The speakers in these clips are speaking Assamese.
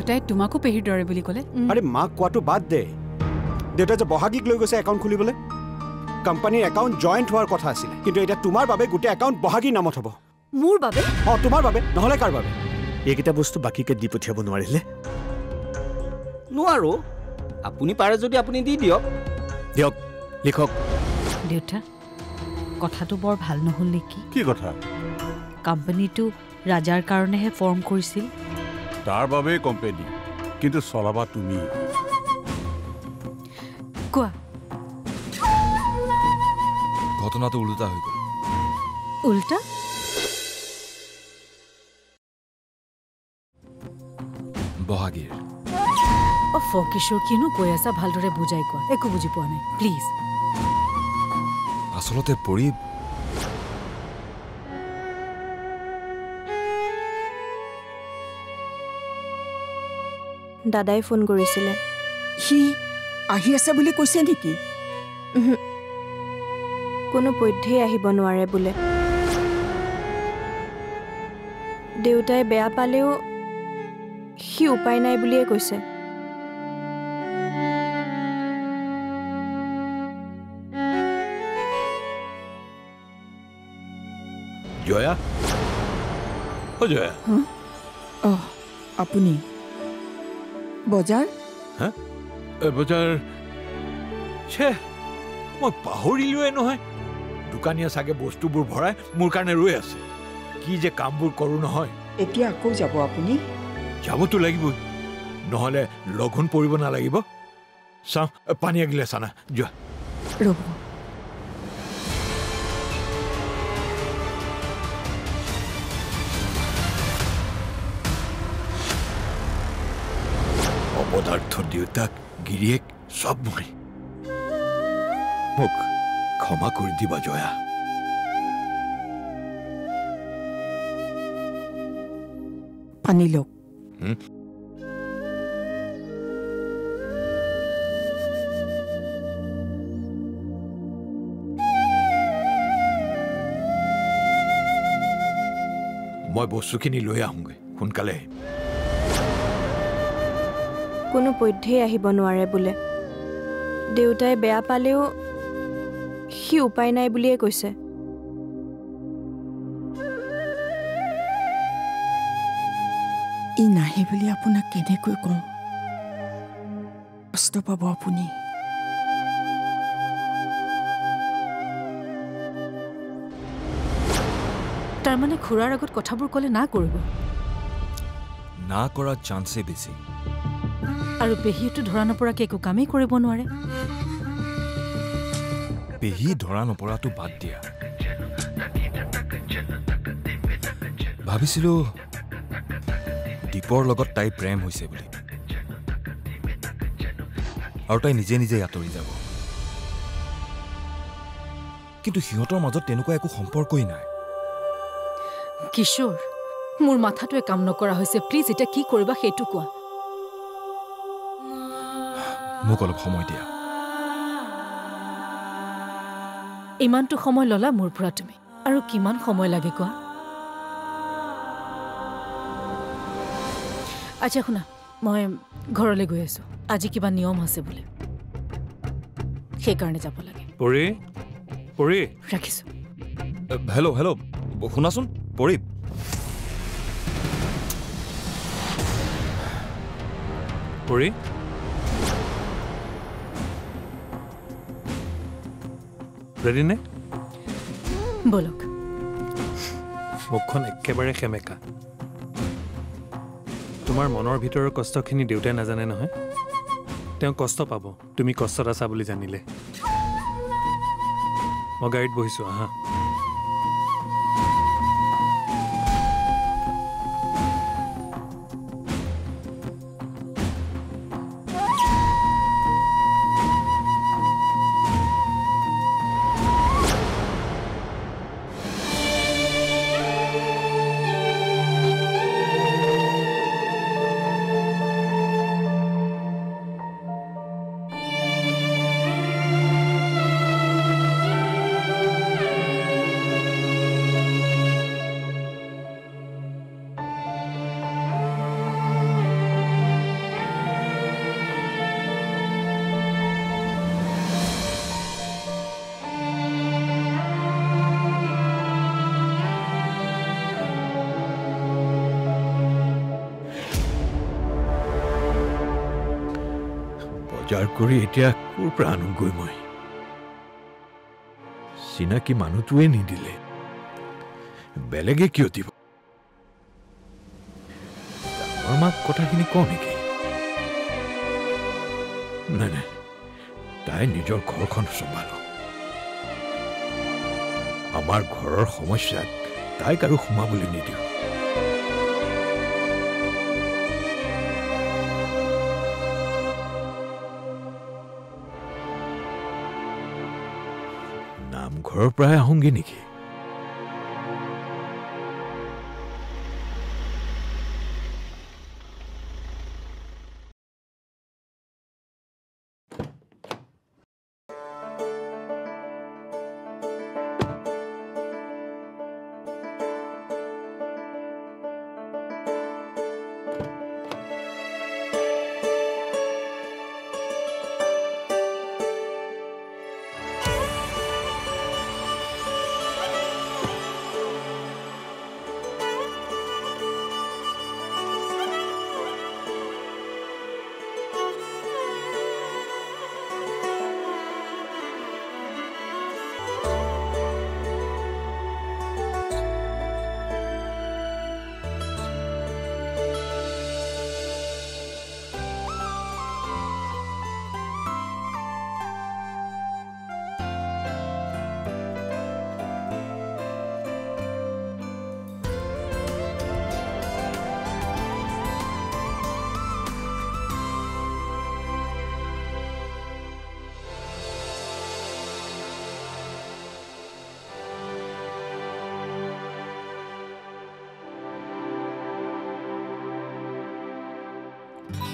দেউতাই তোমাকো পেহীৰ দৰে বুলি ক'লে আৰে মাক কোৱাটো বাদ দে দেউতাই যে বহাগীক লৈ গৈছে একাউণ্ট খুলিবলৈ কোম্পানীৰ একাউণ্ট জইণ্ট হোৱাৰ কথা আছিলে কিন্তু এতিয়া তোমাৰ বাবে গোটেই একাউণ্ট বহাগীৰ নামত হ'ব মোৰ বাবে তোমাৰ বাবে নহ'লে কাৰ বাবে এইকেইটা বস্তু বাকীকে দি পঠিয়াব নোৱাৰিলে নোৱাৰো আপুনি পাৰে যদি আপুনি দি দিয়ক দিয়ক লিখক দেউতা কথাটো বৰ ভাল নহ'ল নেকি কি কথা কোম্পানীটো ৰাজাৰ কাৰণেহে ফৰ্ম কৰিছিল তাৰ বাবে কোম্পানী কিন্তু চলাবা তুমি কোৱা ঘটনাটো উল্টা হৈ গ'ল উল্টা বহাগীৰ কিশোৰ কিনো কৈ আছা ভালদৰে বুজাই কোৱা একো বুজি পোৱা নাই প্লিজ আচলতে পৰি দাদাই ফোন কৰিছিলে সি আহি আছে বুলি কৈছে নেকি কোনো পধ্যেই আহিব নোৱাৰে বোলে দেউতাই বেয়া পালেও সি উপায় নাই বুলিয়ে কৈছে জয়া জয়া আপুনি বজাৰ বজাৰ মই পাহৰিলোৱে নহয় দোকানীয়ে চাগে বস্তুবোৰ ভৰাই মোৰ কাৰণে ৰৈ আছে কি যে কামবোৰ কৰোঁ নহয় এতিয়া আকৌ যাব আপুনি যাবতো লাগিবই নহ'লে লঘোণ পৰিব নালাগিব চাওঁ পানী এগিলাচ আনা যোৱা ৰ'ব অপদাৰ্থ দেউতাক গিৰিয়েক চব মই মোক ক্ষমা কৰি দিবা জয়া পানী লওক মই বস্তুখিনি লৈ আহোঁগৈ সোনকালে কোনো পধ্যেই আহিব নোৱাৰে বোলে দেউতাই বেয়া পালেও সি উপায় নাই বুলিয়ে কৈছে ই নাহে বুলি আপোনাক কেনেকৈ কওঁ কষ্ট পাব আপুনি তাৰমানে খুৰাৰ আগত কথাবোৰ ক'লে না কৰিব না কৰা চান্সে বেছি আৰু পেহীটো ধৰা নপৰাকে একো কামেই কৰিব নোৱাৰে পেহী ধৰা নপৰাটো বাদ দিয়া ভাবিছিলোঁ দীপৰ লগত তাই প্ৰেম হৈছে বুলি আৰু তাই নিজে নিজে আঁতৰি যাব কিন্তু সিহঁতৰ মাজত তেনেকুৱা একো সম্পৰ্কই নাই কিশোৰ মোৰ মাথাটোৱে কাম নকৰা হৈছে প্লিজ এতিয়া কি কৰিবা সেইটো কোৱা মোক অলপ সময় দিয়া ইমানটো সময় ললা মোৰ পৰা তুমি আৰু কিমান সময় লাগে কোৱা আচ্ছা শুনা মই ঘৰলৈ গৈ আছো আজি কিবা নিয়ম আছে বোলে সেইকাৰণে যাব লাগে পৰি ৰাখিছো হেল্ল' হেল্ল' শুনাচোন পৰি ৰেডি নে বলক মুখখন একেবাৰে সেমেকা তোমাৰ মনৰ ভিতৰৰ কষ্টখিনি দেউতাই নাজানে নহয় তেওঁ কষ্ট পাব তুমি কষ্টত আছা বুলি জানিলে মই গাড়ীত বহিছোঁ আহা উদ্ধাৰ কৰি এতিয়া ক'ৰ পৰা আনোগৈ মই চিনাকি মানুহটোৱে নিদিলে বেলেগে কিয় দিব ডাঙৰ মাক কথাখিনি কওঁ নেকি নাই নাই তাই নিজৰ ঘৰখন চম্ভালো আমাৰ ঘৰৰ সমস্যাত তাইক আৰু সোমাবলৈ নিদিওঁ নামঘৰৰ পৰাই আহোঁগৈ নেকি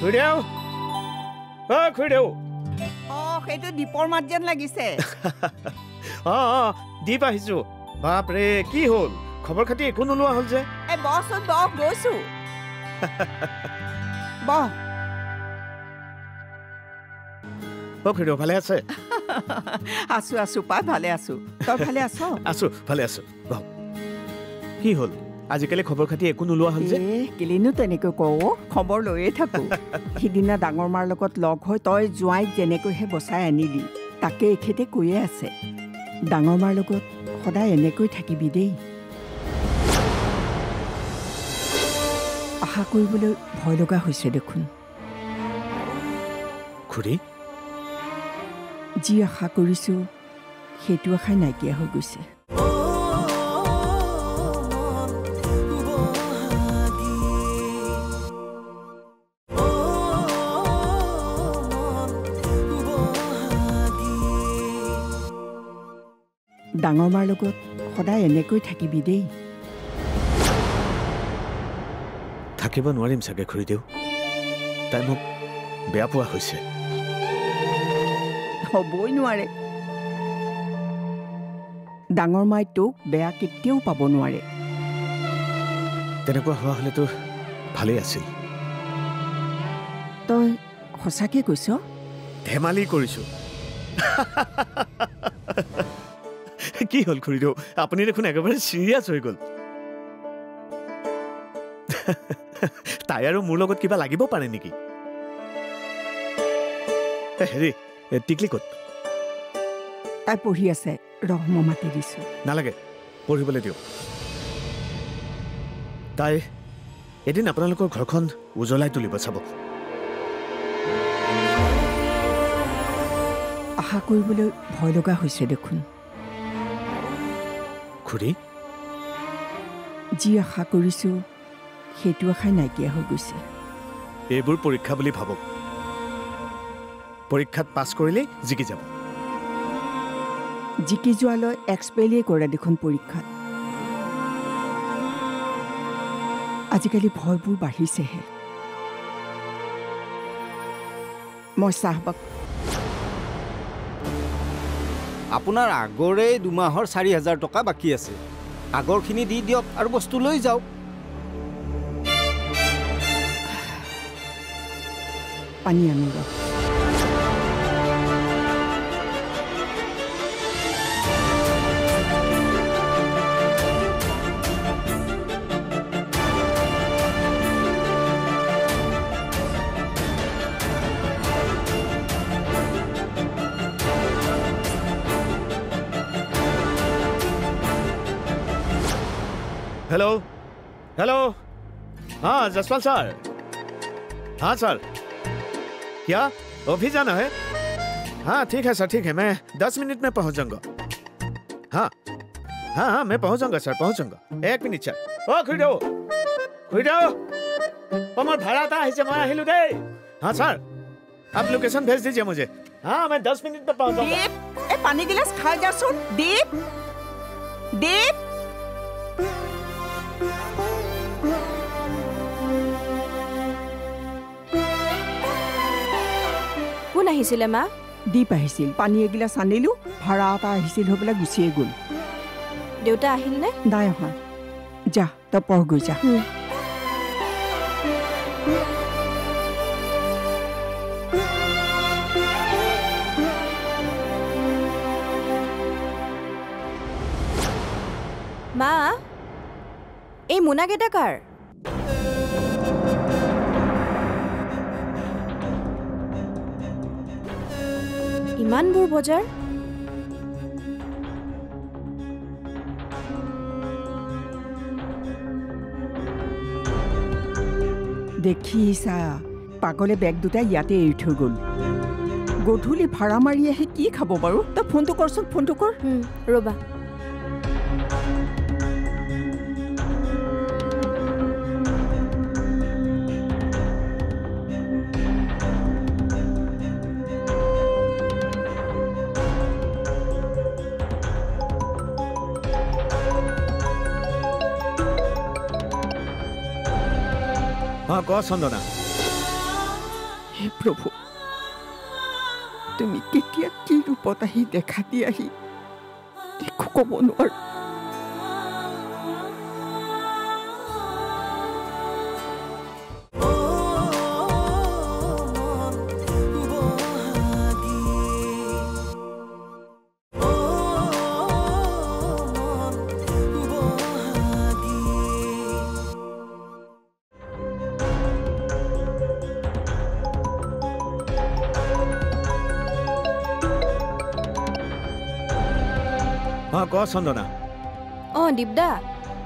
খুৰীদেউ অ খুৰীদেউ সেইটো দীপৰ মাত যেন লাগিছে দীপ আহিছো বাপৰে কি হ'ল খবৰ খাতি একো নোলোৱা হ'ল যে বচোন বহ গৈছো বহ খুৰীদেউ ভালে আছে আছো আছো পাই ভালে আছো তই ভালে আছ আছো ভালে আছো বাহ কি হ'ল আজিকালি খবৰ খাতি একো নোলোৱা হ'ল যে কেলেনো তেনেকৈ কওঁ খবৰ লৈয়ে থাকো সিদিনা ডাঙৰ মাৰ লগত লগ হৈ তই জোঁৱাইক যেনেকৈহে বচাই আনিলি তাকে এখেতে কৈয়ে আছে ডাঙৰ মাৰ লগত সদায় এনেকৈ থাকিবি দেই আশা কৰিবলৈ ভয় লগা হৈছে দেখোন খুৰী যি আশা কৰিছো সেইটো আশাই নাইকিয়া হৈ গৈছে ডাঙৰ মাৰ লগত সদায় এনেকৈ থাকিবি দেই থাকিব নোৱাৰিম চাগে খুৰীদেউ তাই মোক বেয়া পোৱা হৈছে হ'বই নোৱাৰে ডাঙৰ মাই তোক বেয়া কেতিয়াও পাব নোৱাৰে তেনেকুৱা হোৱা হ'লেতো ভালেই আছিল তই সঁচাকৈ কৈছ ধেমালি কৰিছো কি হ'ল খুৰীদেউ আপুনি দেখোন একেবাৰে চিৰিয়াছ হৈ গ'ল তাই আৰু মোৰ লগত কিবা লাগিব পাৰে নেকি হেৰি টিকলি ক'ত তাই পঢ়ি আছে ৰহ মই মাতি দিছো নালাগে পঢ়িবলৈ দিয়ক তাই এদিন আপোনালোকৰ ঘৰখন উজ্বলাই তুলিব চাব আশা কৰিবলৈ ভয় লগা হৈছে দেখোন খুৰী যি আশা কৰিছো সেইটো আশাই নাইকিয়া হৈ গৈছে এইবোৰ পৰীক্ষা বুলি ভাবক পৰীক্ষাত পাছ কৰিলেই জিকি যাব জিকি যোৱালৈ এক্সপেৰিয়ে কৰে দেখোন পৰীক্ষাত আজিকালি ভয়বোৰ বাঢ়িছেহে মই চাহবাক আপোনাৰ আগৰে 2 মাহৰ 4,000 টকা বাকী আছে আগৰখিনি দি দিয়ক আৰু বস্তু লৈ যাওক পানী আনো ৰ हेलो हेलो हाँ जसपाल सर हाँ सर क्या ऑफिस जाना है हाँ ठीक है सर ठीक है मैं 10 मिनट में पहुंच जाऊंगा हाँ हाँ हाँ मैं पहुंच जाऊंगा सर पहुंच जाऊंगा 1 मिनट सर ओ खुइदो ओ मोर भाड़ा था ऐसे मैं हिलू दे हाँ सर आप लोकेशन भेज दीजिए मुझे हाँ मैं 10 मिनट में पहुंच जाऊंगा दीप ए पानी गिलास खा जा सुन दीप दीप কোন আহিছিলে মা দীপ আহিছিল পানী এগিলাস আনিলো ভাড়া এটা আহিছিল হৈ পেলাই গুচিয়ে গ'ল দেউতা আহিল নে নাই অহা যা তই পঢ় গৈ যা মা এই মোনাকেইটা কাৰ ইমানবোৰ বজাৰ দেখিছা পাগলে বেগ দুটা ইয়াতে এৰি থৈ গ'ল গধূলি ভাড়া মাৰি আহি কি খাব বাৰু তই ফোনটো কৰচোন ফোনটো কৰ ৰবা हाँ कह चंदना হে প্ৰভু তুমি কেতিয়া কি ৰূপত আহি দেখা দি আহি একো ক'ব নোৱাৰো हाँ कह चंदना দীপদা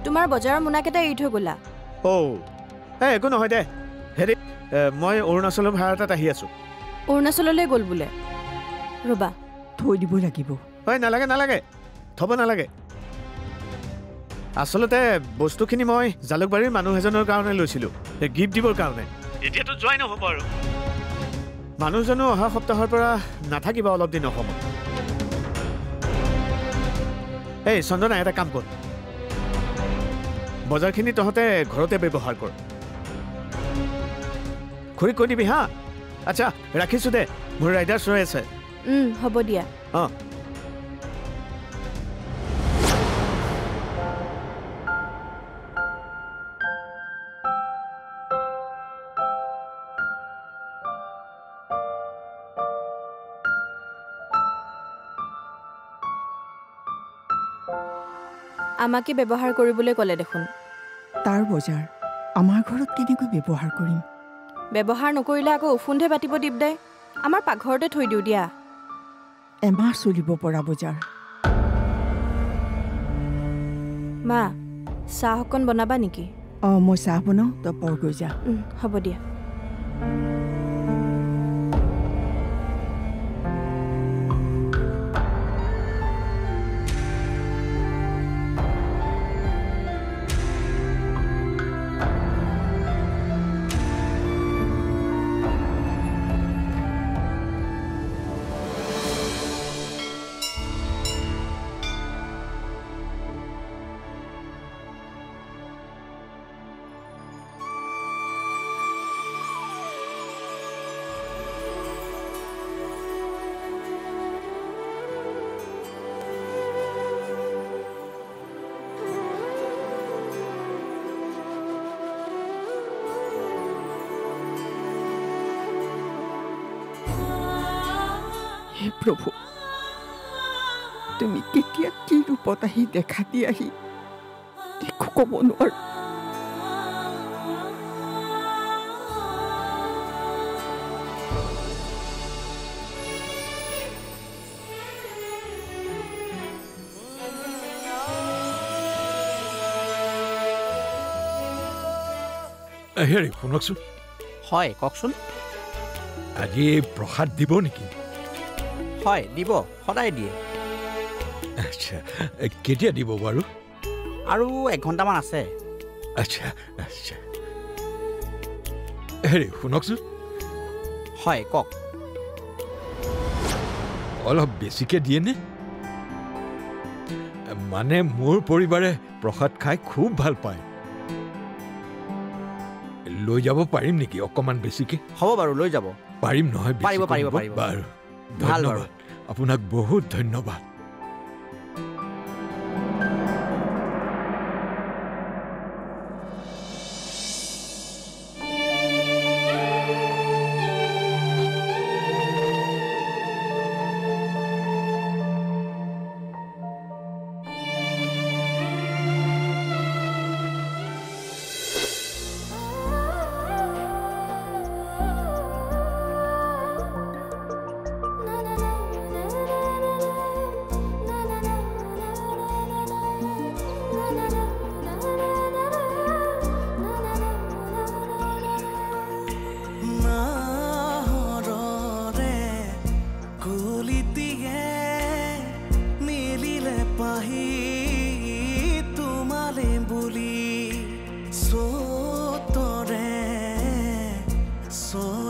তোমাৰ বজাৰৰ মোনাকেইটা এৰি থৈ গ'লা একো নহয় দে হেৰি মই অৰুণাচলৰ ভাড়া এটাত আহি আছো অৰুণাচললৈ গ'ল বোলে ৰবা থৈ দিব লাগিব নালাগে নালাগে থব নালাগে আচলতে বস্তুখিনি মই জালুকবাৰীৰ মানুহ এজনৰ কাৰণে লৈছিলোঁ গিফ্ট দিবৰ কাৰণে এতিয়াতো যোৱাই নহ'ব আৰু মানুহজনো অহা সপ্তাহৰ পৰা নাথাকিবা অলপ দিন অসমত এই চন্দনা এটা কাম কৰ বজাৰখিনি তহঁতে ঘৰতে ব্যৱহাৰ কৰ খুৰীক কৈ দিবি হা আচ্ছা ৰাখিছোঁ দে মোৰ ৰাইডাৰ্ছ ৰৈ আছে হ'ব দিয়া অঁ আমাকে ব্যৱহাৰ কৰিবলৈ ক'লে দেখোন তাৰ বজাৰ আমাৰ ঘৰত কেনেকৈ ব্যৱহাৰ কৰিম ব্যৱহাৰ নকৰিলে আকৌ উফুন্ধে পাতিব দীপদাই আমাৰ পাকঘৰতে থৈ দিওঁ দিয়া এমাহ চলিব পৰা বজাৰ মা চাহ অকণ বনাবা নেকি মই চাহ বনাওঁ তই পঢ় গৈ যা হ'ব দিয়া হে প্ৰভু তুমি কেতিয়া কি ৰূপত আহি দেখা দি আহি একো ক'ব নোৱাৰো হেৰি শুনকচোন হয় কওকচোন আজি প্ৰসাদ দিব নেকি হয় দিব সদায় দিয়ে আচ্ছা কেতিয়া দিব বাৰু আৰু 1 ঘণ্টামান আছে আচ্ছা আচ্ছা হেৰি শুনকচোন হয় কওক অলপ বেছিকৈ দিয়েনে মানে মোৰ পৰিবাৰে প্ৰসাদ খাই খুব ভাল পায় লৈ যাব পাৰিম নেকি অকণমান বেছিকৈ হ'ব বাৰু লৈ যাব পাৰিম নহয় পাৰিব পাৰিব পাৰিব বাৰু ভাল বাৰু ধন্যবাদ আপোনাক বহুত ধন্যবাদ So